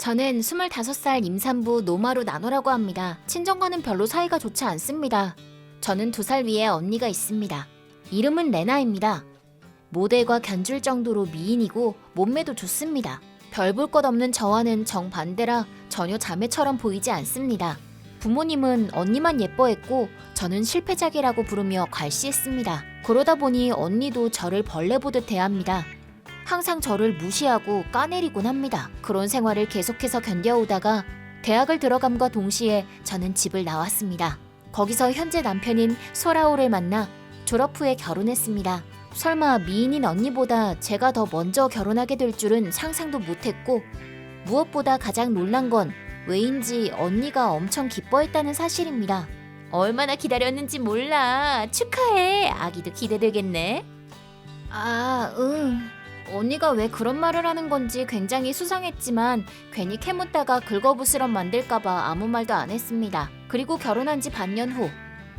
저는 25살 임산부 노마루 나노라고 합니다. 친정과는 별로 사이가 좋지 않습니다. 저는 2살 위에 언니가 있습니다. 이름은 레나입니다. 모델과 견줄 정도로 미인이고 몸매도 좋습니다. 별 볼 것 없는 저와는 정반대라 전혀 자매처럼 보이지 않습니다. 부모님은 언니만 예뻐했고 저는 실패작이라고 부르며 괄시했습니다. 그러다 보니 언니도 저를 벌레 보듯 대합니다. 항상 저를 무시하고 까내리곤 합니다. 그런 생활을 계속해서 견뎌오다가 대학을 들어감과 동시에 저는 집을 나왔습니다. 거기서 현재 남편인 소라오를 만나 졸업 후에 결혼했습니다. 설마 미인인 언니보다 제가 더 먼저 결혼하게 될 줄은 상상도 못했고, 무엇보다 가장 놀란 건 왜인지 언니가 엄청 기뻐했다는 사실입니다. 얼마나 기다렸는지 몰라. 축하해. 아기도 기대되겠네. 언니가 왜 그런 말을 하는 건지 굉장히 수상했지만 괜히 캐묻다가 긁어부스럼 만들까봐 아무 말도 안 했습니다. 그리고 결혼한 지 반년 후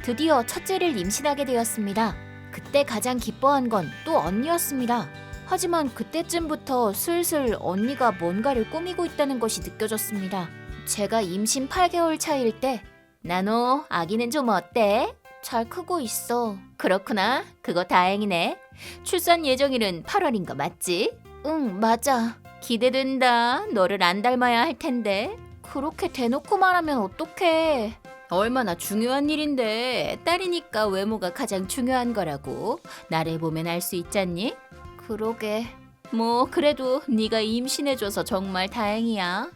드디어 첫째를 임신하게 되었습니다. 그때 가장 기뻐한 건 또 언니였습니다. 하지만 그때쯤부터 슬슬 언니가 뭔가를 꾸미고 있다는 것이 느껴졌습니다. 제가 임신 8개월 차일 때 나노, 아기는 좀 어때? 잘 크고 있어. 그렇구나. 그거 다행이네. 출산 예정일은 8월인 거 맞지? 응, 맞아. 기대된다. 너를 안 닮아야 할 텐데. 그렇게 대놓고 말하면 어떡해. 얼마나 중요한 일인데. 딸이니까 외모가 가장 중요한 거라고. 나를 보면 알 수 있잖니? 그러게. 뭐 그래도 네가 임신해줘서 정말 다행이야.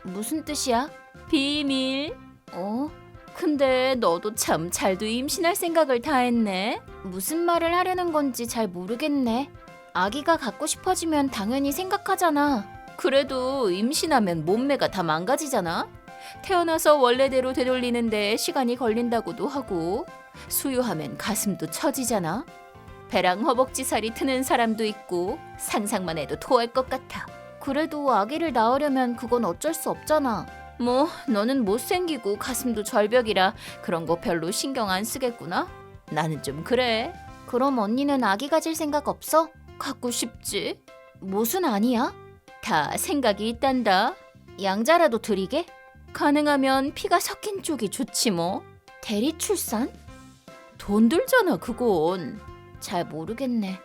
무슨 뜻이야? 비밀. 근데 너도 참 잘도 임신할 생각을 다 했네. 무슨 말을 하려는 건지 잘 모르겠네. 아기가 갖고 싶어지면 당연히 생각하잖아. 그래도 임신하면 몸매가 다 망가지잖아. 태어나서 원래대로 되돌리는데 시간이 걸린다고도 하고, 수유하면 가슴도 처지잖아. 배랑 허벅지 살이 트는 사람도 있고 상상만 해도 토할 것 같아. 그래도 아기를 낳으려면 그건 어쩔 수 없잖아. 뭐 너는 못생기고 가슴도 절벽이라 그런 거 별로 신경 안 쓰겠구나. 나는 좀 그래. 그럼 언니는 아기 가질 생각 없어? 갖고 싶지. 무슨 아니야? 다 생각이 있단다. 양자라도 드리게? 가능하면 피가 섞인 쪽이 좋지 뭐. 대리 출산? 돈 들잖아 그건. 잘 모르겠네.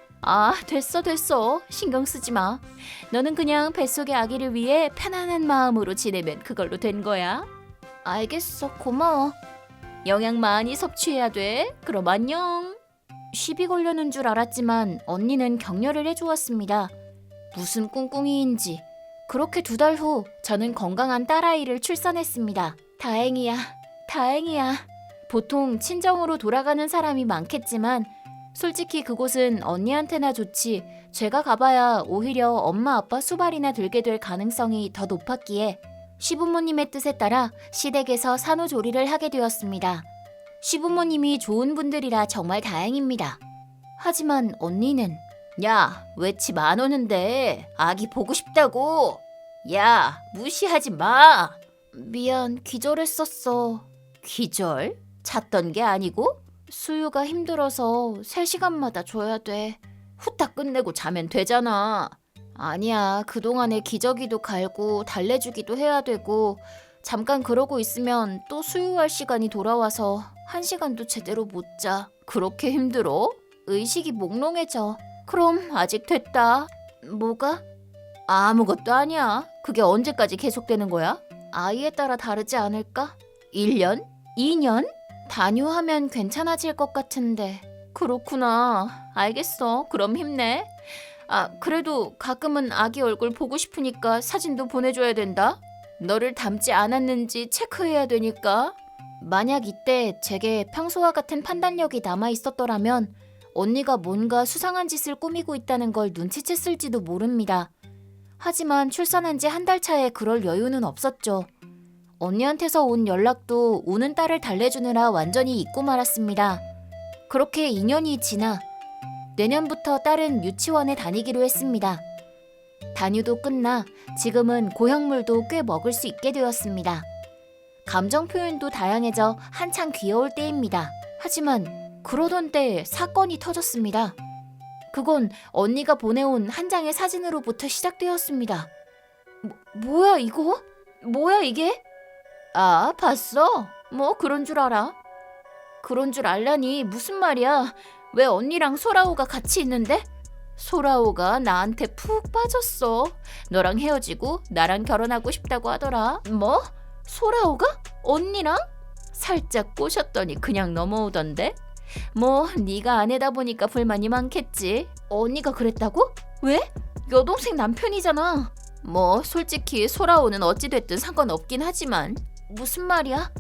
됐어. 신경 쓰지 마. 너는 그냥 뱃속의 아기를 위해 편안한 마음으로 지내면 그걸로 된 거야. 알겠어. 고마워. 영양 많이 섭취해야 돼. 그럼 안녕. 시비 걸려는 줄 알았지만 언니는 격려를 해주었습니다. 무슨 꿍꿍이인지. 그렇게 2달 후 저는 건강한 딸아이를 출산했습니다. 다행이야. 보통 친정으로 돌아가는 사람이 많겠지만 솔직히 그곳은 언니한테나 좋지 제가 가봐야 오히려 엄마 아빠 수발이나 들게 될 가능성이 더 높았기에 시부모님의 뜻에 따라 시댁에서 산후조리를 하게 되었습니다. 시부모님이 좋은 분들이라 정말 다행입니다. 하지만 언니는 야, 왜 집 안 오는데? 아기 보고 싶다고. 야, 무시하지 마. 미안, 기절했었어. 기절? 잤던 게 아니고? 수유가 힘들어서 3시간마다 줘야 돼. 후딱 끝내고 자면 되잖아. 아니야, 그동안에 기저귀도 갈고 달래주기도 해야 되고 잠깐 그러고 있으면 또 수유할 시간이 돌아와서 1시간도 제대로 못 자. 그렇게 힘들어? 의식이 몽롱해져. 그럼 아직 됐다. 뭐가? 아무것도 아니야. 그게 언제까지 계속되는 거야? 아이에 따라 다르지 않을까? 1년? 2년? 단유하면 괜찮아질 것 같은데. 그렇구나. 알겠어. 그럼 힘내. 그래도 가끔은 아기 얼굴 보고 싶으니까 사진도 보내줘야 된다. 너를 닮지 않았는지 체크해야 되니까. 만약 이때 제게 평소와 같은 판단력이 남아 있었더라면 언니가 뭔가 수상한 짓을 꾸미고 있다는 걸 눈치챘을지도 모릅니다. 하지만 출산한 지 1달 차에 그럴 여유는 없었죠. 언니한테서 온 연락도 우는 딸을 달래주느라 완전히 잊고 말았습니다. 그렇게 2년이 지나 내년부터 딸은 유치원에 다니기로 했습니다. 단유도 끝나 지금은 고형물도 꽤 먹을 수 있게 되었습니다. 감정 표현도 다양해져 한창 귀여울 때입니다. 하지만 그러던 때 사건이 터졌습니다. 그건 언니가 보내온 한 장의 사진으로부터 시작되었습니다. 뭐야 이거? 뭐야 이게? 아, 봤어? 뭐 그런 줄 알아? 그런 줄 알라니 무슨 말이야? 왜 언니랑 소라오가 같이 있는데? 소라오가 나한테 푹 빠졌어. 너랑 헤어지고 나랑 결혼하고 싶다고 하더라. 뭐? 소라오가? 언니랑? 살짝 꼬셨더니 그냥 넘어오던데? 뭐 네가 아내다 보니까 불만이 많겠지. 언니가 그랬다고? 왜? 여동생 남편이잖아. 뭐 솔직히 소라오는 어찌됐든 상관없긴 하지만. 무슨 말이야?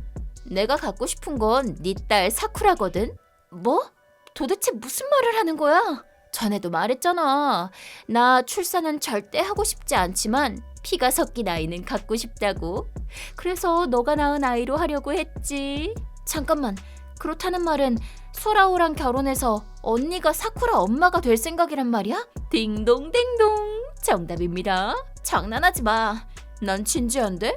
내가 갖고 싶은 건 네 딸 사쿠라거든. 뭐? 도대체 무슨 말을 하는 거야? 전에도 말했잖아. 나 출산은 절대 하고 싶지 않지만 피가 섞인 아이는 갖고 싶다고. 그래서 너가 낳은 아이로 하려고 했지. 잠깐만. 그렇다는 말은 소라오랑 결혼해서 언니가 사쿠라 엄마가 될 생각이란 말이야? 딩동댕동. 정답입니다. 장난하지 마. 난 진지한데?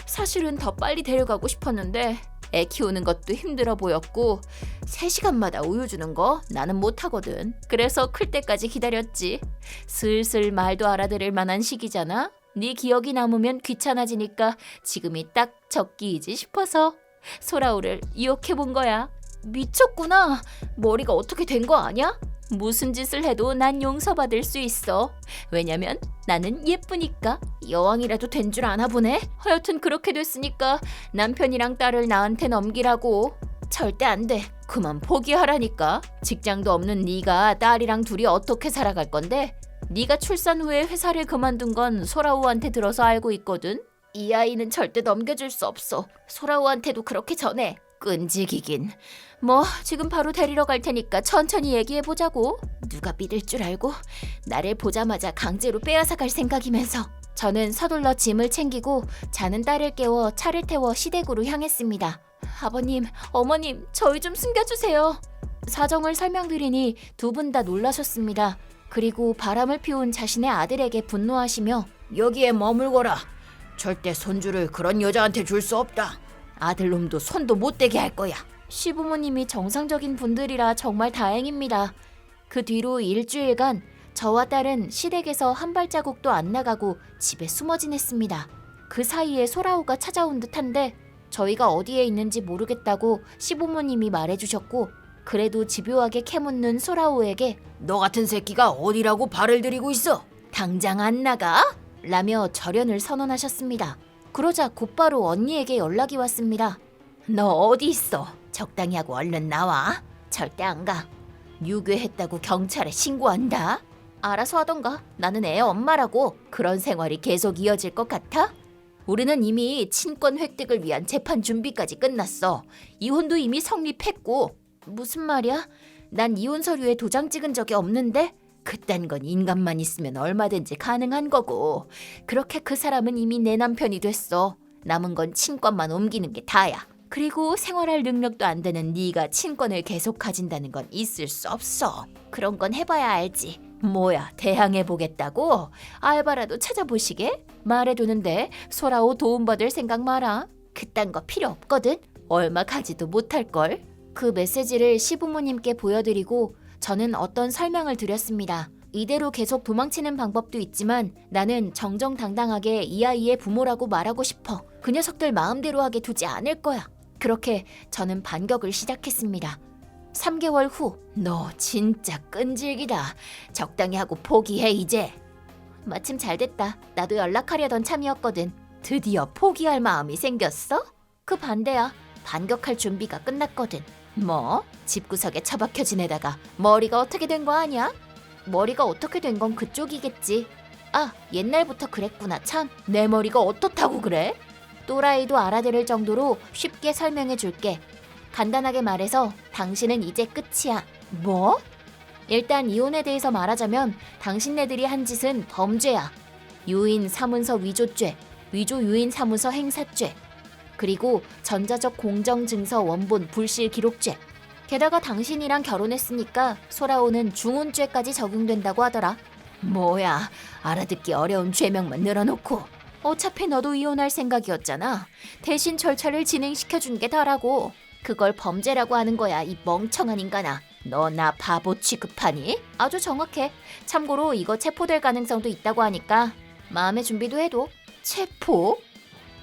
사실은 더 빨리 데려가고 싶었는데 애 키우는 것도 힘들어 보였고 3시간마다 우유 주는 거 나는 못하거든. 그래서 클 때까지 기다렸지. 슬슬 말도 알아들을 만한 시기잖아. 네 기억이 남으면 귀찮아지니까 지금이 딱 적기이지 싶어서 소라오를 유혹해본 거야. 미쳤구나. 머리가 어떻게 된 거 아냐? 무슨 짓을 해도 난 용서받을 수 있어. 왜냐면 나는 예쁘니까. 여왕이라도 된 줄 아나 보네. 하여튼 그렇게 됐으니까 남편이랑 딸을 나한테 넘기라고. 절대 안 돼. 그만 포기하라니까. 직장도 없는 네가 딸이랑 둘이 어떻게 살아갈 건데? 네가 출산 후에 회사를 그만둔 건 소라오한테 들어서 알고 있거든. 이 아이는 절대 넘겨줄 수 없어. 소라오한테도 그렇게 전해. 끈질기긴. 뭐 지금 바로 데리러 갈 테니까 천천히 얘기해보자고. 누가 믿을 줄 알고 나를 보자마자 강제로 빼앗아 갈 생각이면서. 저는 서둘러 짐을 챙기고 자는 딸을 깨워 차를 태워 시댁으로 향했습니다. 아버님, 어머님, 저희 좀 숨겨주세요. 사정을 설명드리니 두 분 다 놀라셨습니다. 그리고 바람을 피운 자신의 아들에게 분노하시며 여기에 머물거라. 절대 손주를 그런 여자한테 줄 수 없다. 아들놈도 손도 못 대게 할 거야. 시부모님이 정상적인 분들이라 정말 다행입니다. 그 뒤로 일주일간 저와 딸은 시댁에서 한 발자국도 안 나가고 집에 숨어 지냈습니다. 그 사이에 소라오가 찾아온 듯한데 저희가 어디에 있는지 모르겠다고 시부모님이 말해주셨고, 그래도 집요하게 캐묻는 소라오에게 너 같은 새끼가 어디라고 발을 들이고 있어? 당장 안 나가? 라며 절연을 선언하셨습니다. 그러자 곧바로 언니에게 연락이 왔습니다. 너 어디 있어? 적당히 하고 얼른 나와. 절대 안 가. 유괴했다고 경찰에 신고한다. 알아서 하던가. 나는 애 엄마라고. 그런 생활이 계속 이어질 것 같아? 우리는 이미 친권 획득을 위한 재판 준비까지 끝났어. 이혼도 이미 성립했고. 무슨 말이야? 난 이혼 서류에 도장 찍은 적이 없는데? 그딴 건 인간만 있으면 얼마든지 가능한 거고. 그렇게 그 사람은 이미 내 남편이 됐어. 남은 건 친권만 옮기는 게 다야. 그리고 생활할 능력도 안 되는 네가 친권을 계속 가진다는 건 있을 수 없어. 그런 건 해봐야 알지. 뭐야, 대항해보겠다고? 알바라도 찾아보시게? 말해두는데 소라오 도움받을 생각 마라. 그딴 거 필요 없거든. 얼마 가지도 못할걸. 그 메시지를 시부모님께 보여드리고 저는 어떤 설명을 드렸습니다. 이대로 계속 도망치는 방법도 있지만 나는 정정당당하게 이 아이의 부모라고 말하고 싶어. 그 녀석들 마음대로 하게 두지 않을 거야. 그렇게 저는 반격을 시작했습니다. 3개월 후, 너 진짜 끈질기다. 적당히 하고 포기해 이제. 마침 잘 됐다. 나도 연락하려던 참이었거든. 드디어 포기할 마음이 생겼어? 그 반대야. 반격할 준비가 끝났거든. 뭐? 집구석에 처박혀 지내다가 머리가 어떻게 된 거 아니야? 머리가 어떻게 된 건 그쪽이겠지. 아, 옛날부터 그랬구나 참. 내 머리가 어떻다고 그래? 또라이도 알아들을 정도로 쉽게 설명해 줄게. 간단하게 말해서 당신은 이제 끝이야. 뭐? 일단 이혼에 대해서 말하자면 당신네들이 한 짓은 범죄야. 유인 사문서 위조죄, 위조 유인 사무소 행사죄, 그리고 전자적 공정증서 원본 불실 기록죄. 게다가 당신이랑 결혼했으니까 소라오는 중혼죄까지 적용된다고 하더라. 뭐야, 알아듣기 어려운 죄명만 늘어놓고. 어차피 너도 이혼할 생각이었잖아. 대신 절차를 진행시켜준 게 다라고. 그걸 범죄라고 하는 거야, 이 멍청한 인간아. 너 나 바보 취급하니? 아주 정확해. 참고로 이거 체포될 가능성도 있다고 하니까 마음의 준비도 해둬. 체포?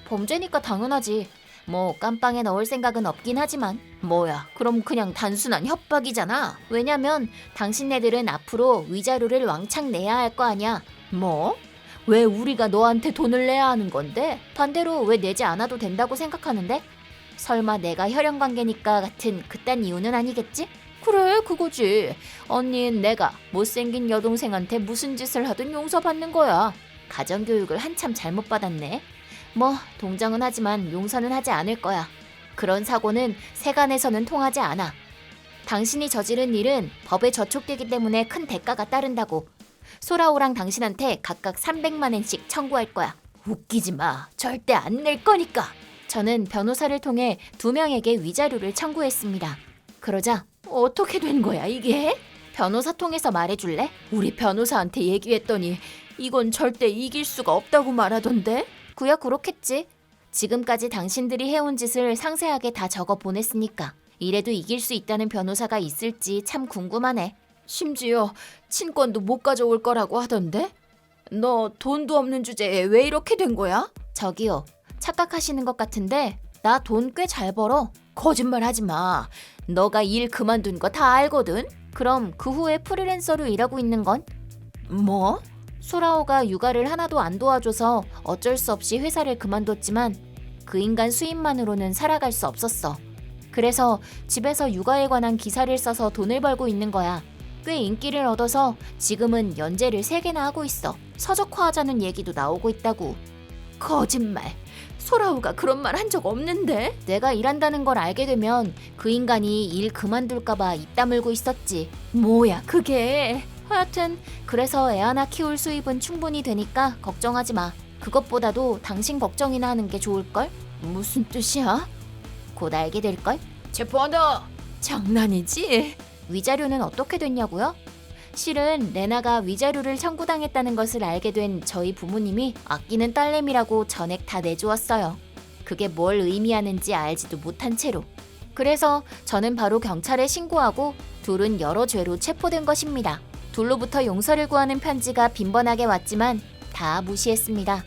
범죄니까 당연하지. 뭐 깜빵에 넣을 생각은 없긴 하지만. 뭐야, 그럼 그냥 단순한 협박이잖아. 왜냐면 당신네들은 앞으로 위자료를 왕창 내야 할 거 아니야. 뭐? 왜 우리가 너한테 돈을 내야 하는 건데? 반대로 왜 내지 않아도 된다고 생각하는데? 설마 내가 혈연관계니까 같은 그딴 이유는 아니겠지? 그래, 그거지. 언니는 내가 못생긴 여동생한테 무슨 짓을 하든 용서받는 거야. 가정교육을 한참 잘못 받았네. 뭐 동정은 하지만 용서는 하지 않을 거야. 그런 사고는 세간에서는 통하지 않아. 당신이 저지른 일은 법에 저촉되기 때문에 큰 대가가 따른다고. 소라오랑 당신한테 각각 300만 엔씩 청구할 거야. 웃기지 마. 절대 안 낼 거니까. 저는 변호사를 통해 2명에게 위자료를 청구했습니다. 그러자 어떻게 된 거야 이게? 변호사 통해서 말해줄래? 우리 변호사한테 얘기했더니 이건 절대 이길 수가 없다고 말하던데? 그야 그렇겠지. 지금까지 당신들이 해온 짓을 상세하게 다 적어 보냈으니까 이래도 이길 수 있다는 변호사가 있을지 참 궁금하네. 심지어 친권도 못 가져올 거라고 하던데? 너 돈도 없는 주제에 왜 이렇게 된 거야? 저기요, 착각하시는 것 같은데 나 돈 꽤 잘 벌어. 거짓말 하지 마. 너가 일 그만둔 거 다 알거든. 그럼 그 후에 프리랜서로 일하고 있는 건? 뭐? 소라오가 육아를 하나도 안 도와줘서 어쩔 수 없이 회사를 그만뒀지만 그 인간 수입만으로는 살아갈 수 없었어. 그래서 집에서 육아에 관한 기사를 써서 돈을 벌고 있는 거야. 꽤 인기를 얻어서 지금은 연재를 3개나 하고 있어. 서적화하자는 얘기도 나오고 있다고. 거짓말. 소라오가 그런 말 한 적 없는데? 내가 일한다는 걸 알게 되면 그 인간이 일 그만둘까봐 입 다물고 있었지. 뭐야 그게. 하여튼 그래서 애 하나 키울 수입은 충분히 되니까 걱정하지 마. 그것보다도 당신 걱정이나 하는 게 좋을걸? 무슨 뜻이야? 곧 알게 될걸? 체포한다! 장난이지? 위자료는 어떻게 됐냐고요? 실은 레나가 위자료를 청구당했다는 것을 알게 된 저희 부모님이 아끼는 딸내미라고 전액 다 내주었어요. 그게 뭘 의미하는지 알지도 못한 채로. 그래서 저는 바로 경찰에 신고하고 둘은 여러 죄로 체포된 것입니다. 둘로부터 용서를 구하는 편지가 빈번하게 왔지만 다 무시했습니다.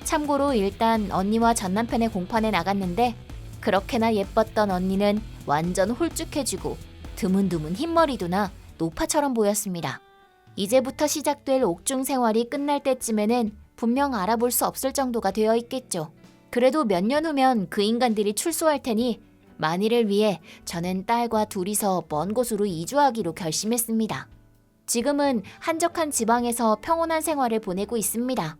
참고로 일단 언니와 전남편의 공판에 나갔는데 그렇게나 예뻤던 언니는 완전 홀쭉해지고 드문드문 흰머리도 나 노파처럼 보였습니다. 이제부터 시작될 옥중 생활이 끝날 때쯤에는 분명 알아볼 수 없을 정도가 되어 있겠죠. 그래도 몇 년 후면 그 인간들이 출소할 테니 만일을 위해 저는 딸과 둘이서 먼 곳으로 이주하기로 결심했습니다. 지금은 한적한 지방에서 평온한 생활을 보내고 있습니다.